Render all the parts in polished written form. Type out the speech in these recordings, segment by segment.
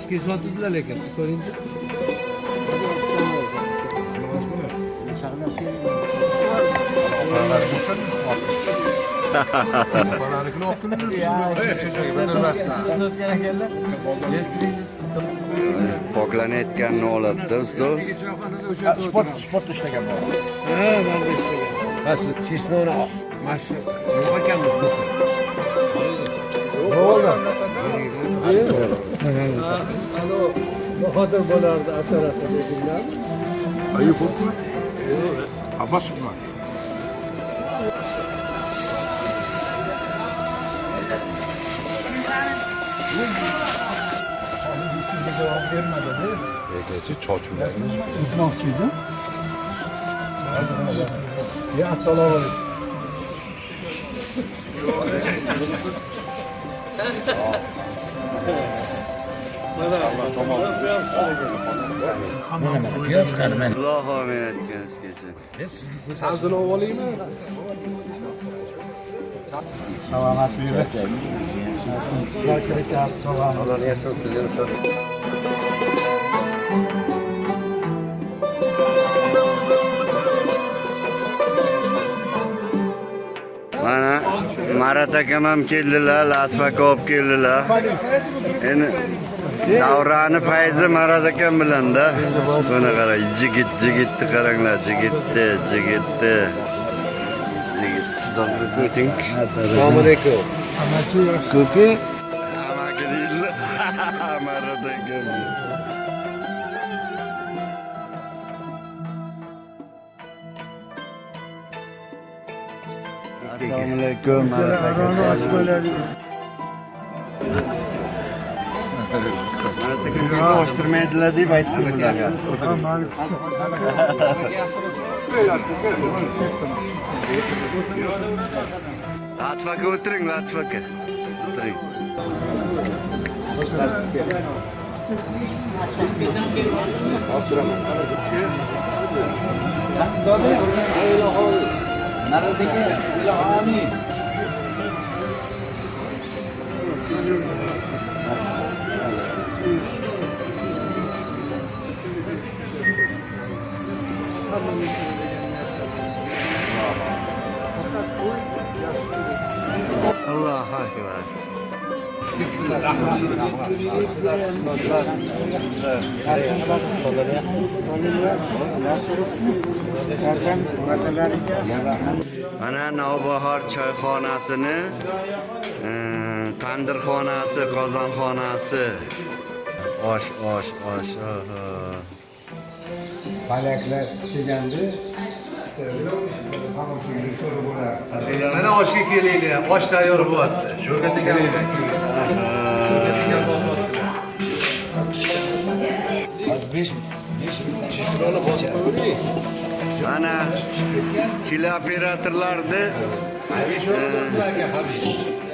Eski sotdilar lekin ko'ringchi. Bananikini olib Poklanayotganini oladi ustoz. sport ishlagan bor. Ha, men de ishlagan. Ha, chesnoni mashi yo'q ekanmi? Bahodir bo'lardi atarata dedilar. Ayıp olsun. Abbas mı? Peki, çocuğlar. Tutmakçıydı. Ya assalomu alaykum. Mana piyoz qani mana. Alloh omonat kelsin. Sazını ovalayayım mı? Salomat bo'ling. Mana Marat akam ham keldilar, Latfa aka olib keldilar. Endi Davrani Fayzi Marat akam bilan-da. Buni qarang, jigitni qaranglar, jigitni. Assalomu alaykum. Ko'pi? Amaki deydilar. Marat akam. Assalomu alaykum. Marat akam bizni ochtirmaydilar deb aytdilar. Latfa aka o'tiring, Latfa aka. O'tiring. Allohu akbar. Mana Navbahor choyxonasini, tandirxonasi, qozonxonasi. Osh. Palaklar kelganda Mana oshga kelaylik. Osh tayyor bo'lyapti. Sho'rga tegalaylik. Chisroni bosib qo'ying. Mana teleoperatorlarni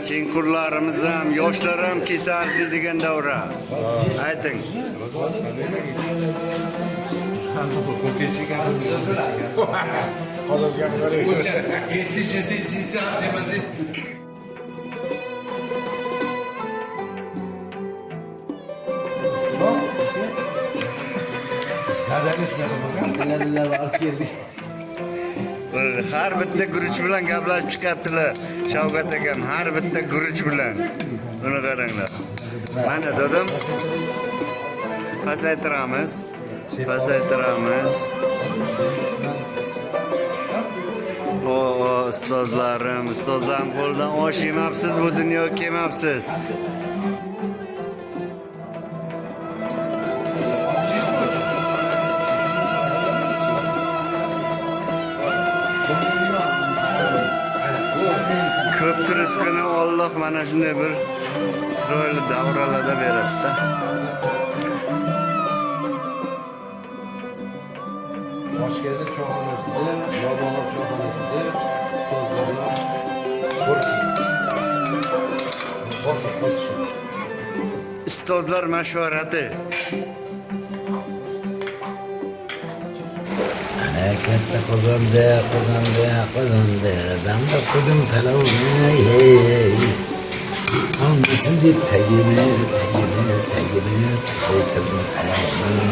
tengqurlarimiz ham, yoshlar ham kesa arziydigan davra. Ayting. Qozonga qarang. 7-8 temasi. Har bitta guruch bilan gaplashib chiqibdilar. Shavkat akam har bitta guruch bilan. Buni qaranglar. Mana dedim. Pasaytiramiz. Ustozlarim qo'ldan osh yemabsiz, bu dunyoga kelmabsiz. Ko'p rizqini Alloh mana shunday bir chiroyli davralarda beradi-da. Toshkentda choyxonasida, Navbahor choyxonasida ustozlarlar ko'rsin. Ustozlar mashvarati. katta qozonda damda qo'ydim palovni olmasin deb tagini gidip zeytinli alayım.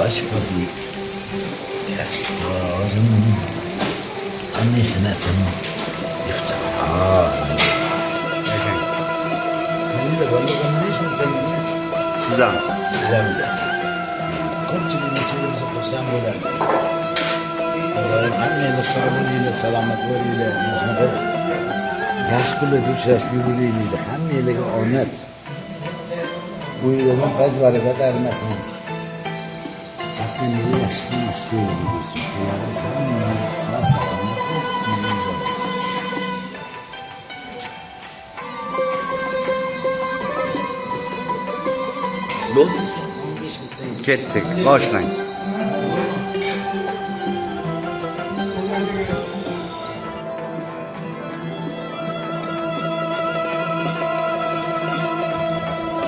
Ağaç bazı kasparım. Mehnetim iftihar. Benim de bana ne işim var? Sizamiz. Güzel. Ko'pchilik nechimizni xursand bo'ladi. Xudoyim hammangizni sog'lig'inglar, salomatliginglar, mana yaxshi kunlarda uchrashib yuringlar. Hammanglarga omad. Bu yildan paz baraka bermasin. Hammanglarga yaxshi kun, yaxshi to'ylar bo'lsin. Hammanglar sog' salomat bo'lib. Ketdik, boshlang.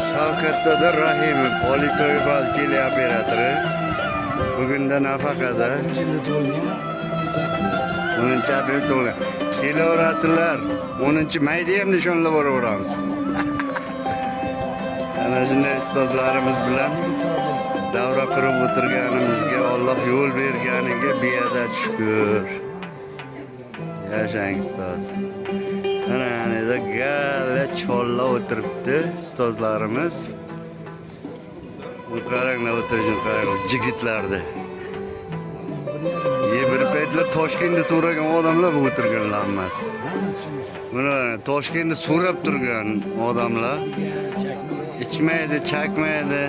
Shavkat Rahimov, Politoyval teleoperatori. Bugunda nafaqaza. 10-aprel tug'ilgan. Kelaverasizlar. 10-mayda ham nishonlab boraveramiz. Ana shunday ustozlarimiz bilan davra qurib o'tirganimizga Alloh yo'l berganiga beadad shukr. Yashang ustoz. Ana yana gala cholla o'tiribdi ustozlarimiz. Bu qaranglar o'tirishini qarang, jigitlarda. Bir paytlar Toshkentda so'ragan odamlar bu o'tirganlar hammasi. Mana Toshkentda so'rab turgan odamlar ichmaydi, chakmaydi.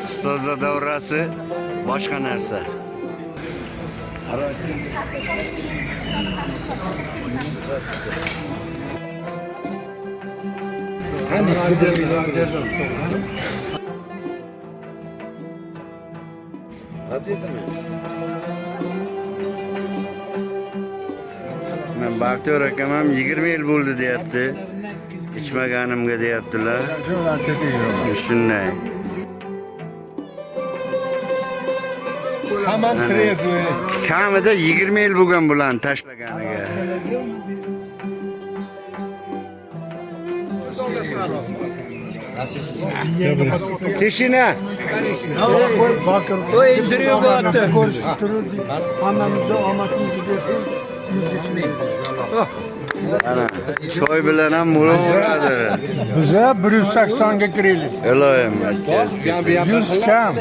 Ustozlar davrasi boshqa narsa. Men Baxtiyor akam ham 20 yil bo'ldi deyapti. Ichmaganimga deyaptilar. Shunday. Hamon trezve. Kamida 20 yil bo'lgan bularni tashlaganiga. Tishina. O indiriyor bu attı. Hammamizda omadimiz bersin. Yuz gitmeyin. Ana, choy bilan ham bo'laveradi. Bize 180 ga kiraylik. Iloyim. 100 kam.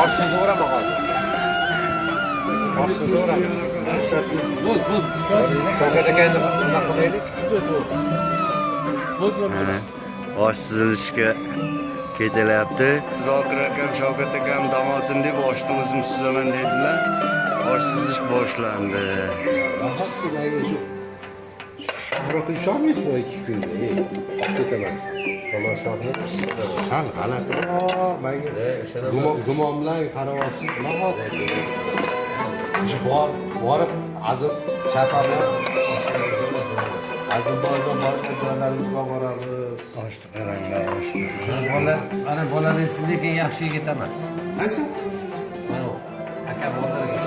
Oshsiz o'rama hozir. Oshsiz o'rama. Shavkat akani nima qilaylik? Oshsiz ilishga ketilyapti. Zokir akam, Shavkat akam damosin deb oshni o'zim suzaman dedilar. Oshsiz ish boshlandi. Shohruxni ishonmaysizmi bu 2 kunda? Ketaman. Tomoshabni sal g'alatiroq menga gumonlang qarovsiz nahot borib azim chaparlar azimboyga borgan joylarimizga boramiz. Oshni qaranglar, oshni. Ana bolangiz lekin yaxshi yigit emas. Qaysi? Mana u akam o'ldirgan.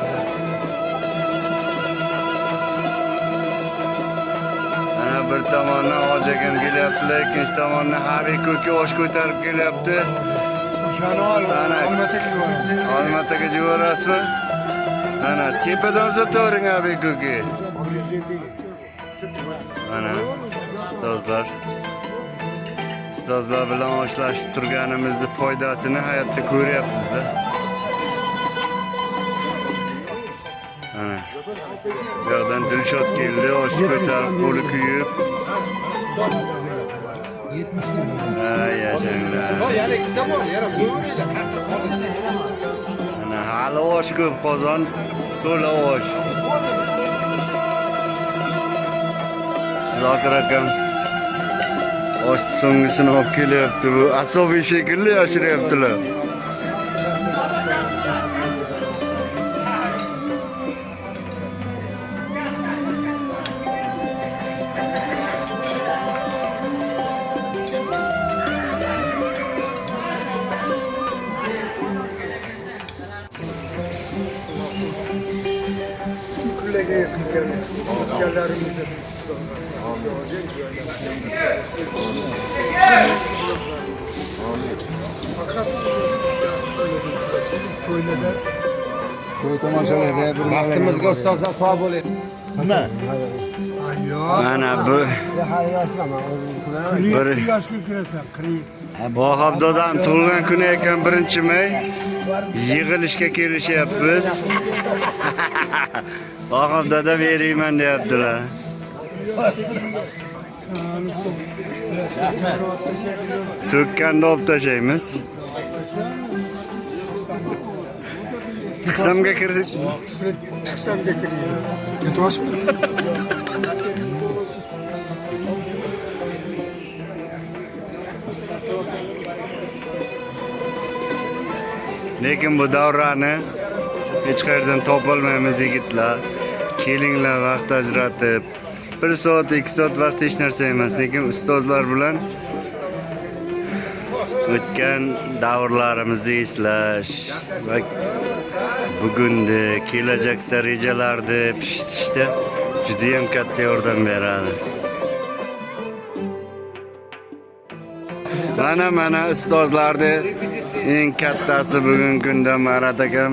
Ana bir tomondan Hoji akam kelyaptilar, ikkinchi tomondan Habib ko'ka osh ko'tarib kelyapti. Ana Olmataga yuborasizmi? Ana tepadan uzatavering Habib ko'ka. Ana ustozlar bilan oshlashib turganimizni foydasini hayotda ko'ryapmiz-da. Ana bu yoqdan Dilshod keldi, osh ko'tarib, qo'li kuyib. 70 dan. Yashanglar. Yana ikkita bor, yana qo'yaveringlar, qattiq qoladi. Ana hali osh ko'p, qozon to'la osh. Zokir akam osh so'nggisini olib kelyapti. Bu asobiy shekilli yashiryaptilar. birliğe ülkelerimizi. To'y tomoshalarga vaqtimizga ustozlar sog' bo'ling. Mana bu bir Yoshga kirasan, 40. Bohab dodam tug'ilgan kuni ekan 1-may. Yig'ilishga kelishyapmiz. Bohab dadam eriyman deyaptilar. So'kkanda olib tashlaymiz. Qismga kirdik. Chiqsamga kiraylik. Yetasizmi? Lekin bu davrani hech qayerdan topolmaymiz yigitlar. Kelinglar vaqt ajratib. 1 soat, 2 soat vaqt hech narsa emas, lekin ustozlar bilan o'tgan davrlarimizni eslash va bugunni, kelajakda rejalarni pishitishda juda ham katta yordam beradi. Mana ustozlarni eng kattasi bugungi kunda Marat akam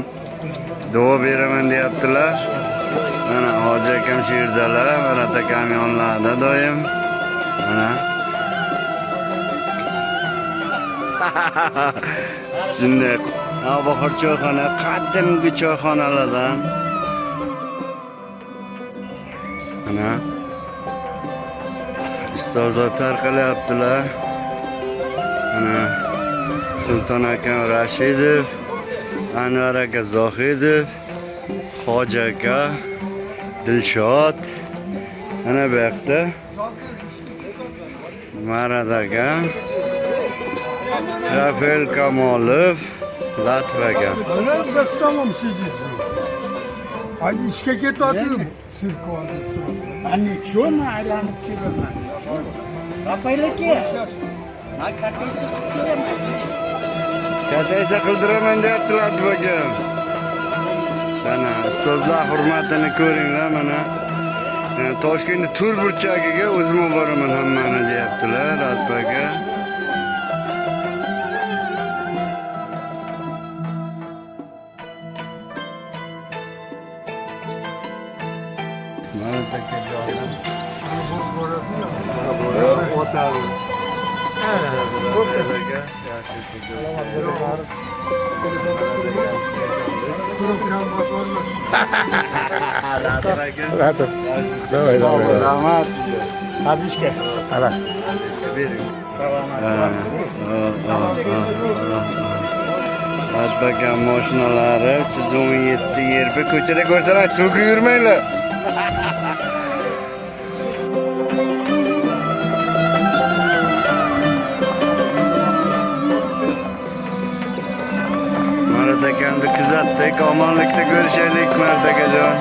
duo beraman deyaptilar. Mana Hoji akam shu yerdalar, Marat akam yonlarida doim. Mana shunday Navbahor choyxona qadimgi choyxonalardan. Mana ustozlar tarqalyaptilar. Mana Sulton akam Rashidov, Anvar aka Zohidov, Hoji aka Dilshod. Mana bu yoqda Marat aka, Rafael Kamolov, Latva aka. Ana biz tamam siz. Hani işe ketyaptım. Sirk oldu. Ani cho'ma aylanib kelaman. Rafael aka. Men kataysa kelaman. Kataysa qildiraman deyaptilar Latva aka. Mana ustozlar hurmatini ko'ringlar mana. Toshkentni tur burchagiga o'zim boraman hammani deyaptilar Latva aka. Rahmat. Tabrikka. Atbakan mashinalari 317 yerbi ko'chada ko'rsalar suvga yurmanglar. Marat akamni kuzatdik, omonlikda ko'rishaylik Marat akajon.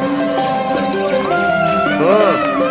Xo'p.